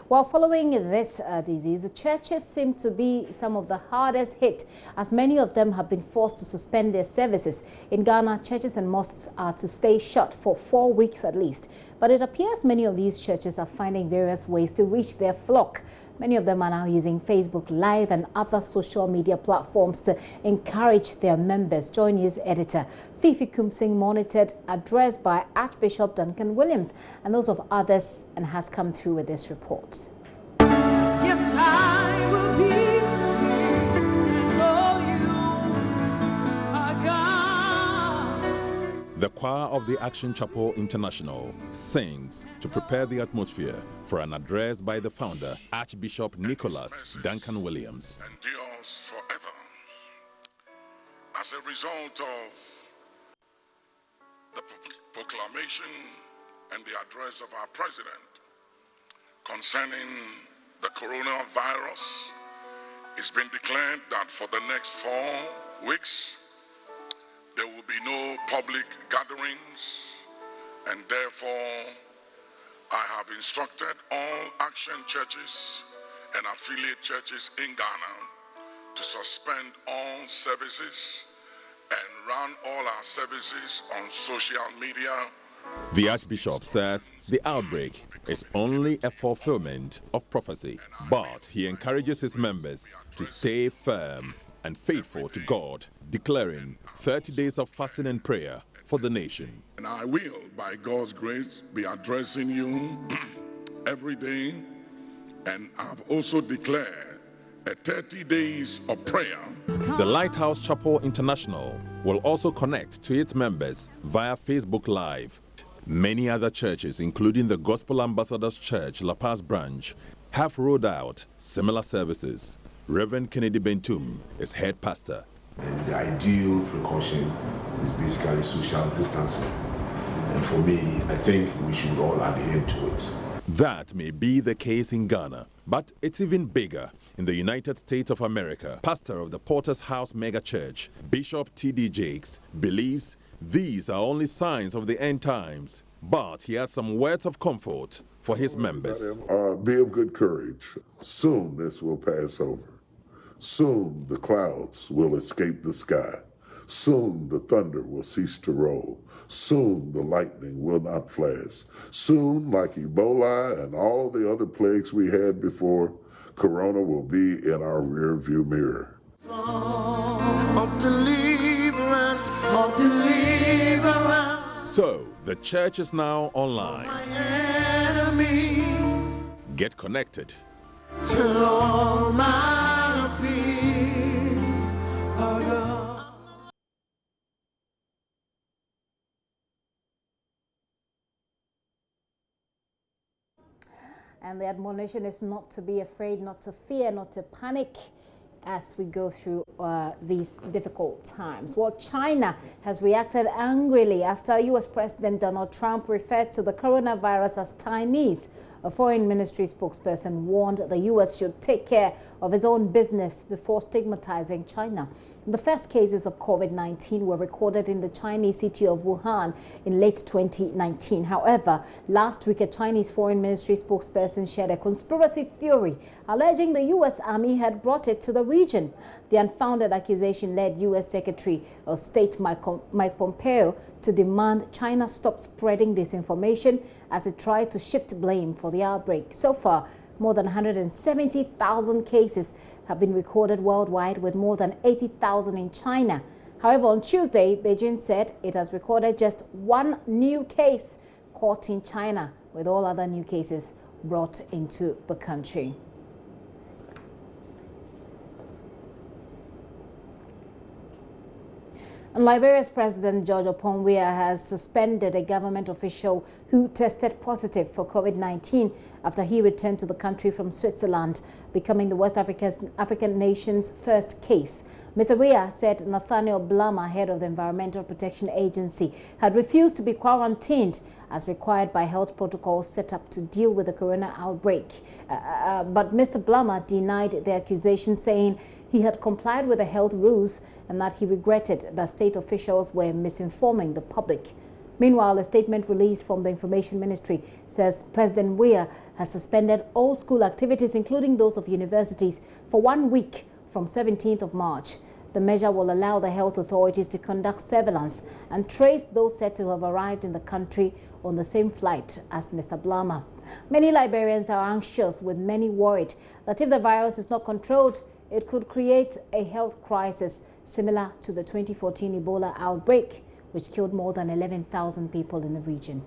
While following this disease, the churches seem to be some of the hardest hit, as many of them have been forced to suspend their services. In Ghana, churches and mosques are to stay shut for 4 weeks at least. But it appears many of these churches are finding various ways to reach their flock. Many of them are now using Facebook Live and other social media platforms to encourage their members. JoyNews editor Fifi Kumsing monitored address by Archbishop Duncan Williams and those of others and has come through with this report. Yes, I will be still and know you are God. The choir of the Action Chapel International sings to prepare the atmosphere for an address by the founder, Archbishop Nicholas Duncan Williams. Endures forever. As a result of the proclamation and the address of our president concerning the coronavirus, it's been declared that for the next 4 weeks, there will be no public gatherings, and therefore I have instructed all Action churches and affiliate churches in Ghana to suspend all services and run all our services on social media. The Archbishop says the outbreak is only a fulfillment of prophecy, but he encourages his members to stay firm and faithful to God, declaring 30 days of fasting and prayer for the nation. And I will, by God's grace, be addressing you every day, and I've also declared a 30 days of prayer. The Lighthouse Chapel International will also connect to its members via Facebook Live. Many other churches, including the Gospel Ambassadors Church La Paz branch, have rolled out similar services. Reverend Kennedy Bentum is head pastor. And the ideal precaution is basically social distancing. And for me, I think we should all adhere to it. That may be the case in Ghana, but it's even bigger in the United States of America. Pastor of the Porter's House Mega Church, Bishop T.D. Jakes, believes these are only signs of the end times, but he has some words of comfort for his members. Be of good courage. Soon this will pass over. Soon the clouds will escape the sky. Soon the thunder will cease to roll. Soon the lightning will not flash. Soon, like Ebola and all the other plagues we had before, Corona will be in our rear view mirror. Of deliverance, of deliverance. So, the church is now online. My enemy, Get connected. till all my fears are gone. And the admonition is not to be afraid, not to fear, not to panic as we go through these difficult times. Well, China has reacted angrily after U.S. President Donald Trump referred to the coronavirus as Chinese. A foreign ministry spokesperson warned the U.S. should take care of its own business before stigmatizing China. The first cases of COVID-19 were recorded in the Chinese city of Wuhan in late 2019. However, last week a Chinese foreign ministry spokesperson shared a conspiracy theory alleging the U.S. Army had brought it to the region. The unfounded accusation led U.S. Secretary of State Mike Pompeo to demand China stop spreading disinformation as it tried to shift blame for the outbreak. So far, more than 170,000 cases have been recorded worldwide, with more than 80,000 in China. However, on Tuesday, Beijing said it has recorded just 1 new case caught in China, with all other new cases brought into the country. And Liberia's President George Oponwia has suspended a government official who tested positive for COVID-19 after he returned to the country from Switzerland, becoming the West African nation's first case. Mr. Weah said Nathaniel Blama, head of the Environmental Protection Agency, had refused to be quarantined as required by health protocols set up to deal with the corona outbreak. But Mr. Blama denied the accusation, saying he had complied with the health rules and that he regretted that state officials were misinforming the public. Meanwhile, a statement released from the Information Ministry says President Weah has suspended all school activities, including those of universities, for 1 week from 17th of March. The measure will allow the health authorities to conduct surveillance and trace those said to have arrived in the country on the same flight as Mr. Blama. Many Liberians are anxious, with many worried that if the virus is not controlled, it could create a health crisis similar to the 2014 Ebola outbreak, which killed more than 11,000 people in the region.